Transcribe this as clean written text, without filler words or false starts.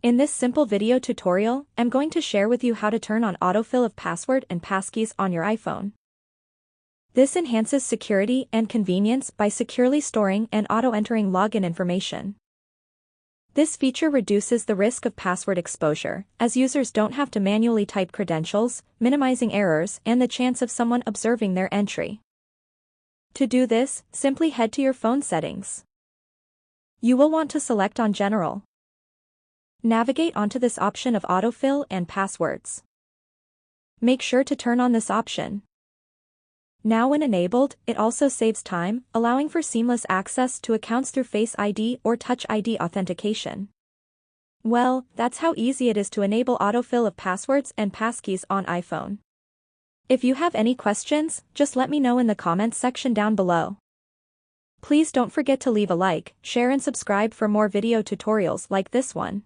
In this simple video tutorial, I'm going to share with you how to turn on autofill of password and passkeys on your iPhone. This enhances security and convenience by securely storing and auto-entering login information. This feature reduces the risk of password exposure, as users don't have to manually type credentials, minimizing errors and the chance of someone observing their entry. To do this, simply head to your phone settings. You will want to select on General. Navigate onto this option of autofill and passwords. Make sure to turn on this option. Now when enabled, it also saves time, allowing for seamless access to accounts through Face ID or Touch ID authentication. Well, that's how easy it is to enable autofill of passwords and passkeys on iPhone. If you have any questions, just let me know in the comments section down below. Please don't forget to leave a like, share and subscribe for more video tutorials like this one.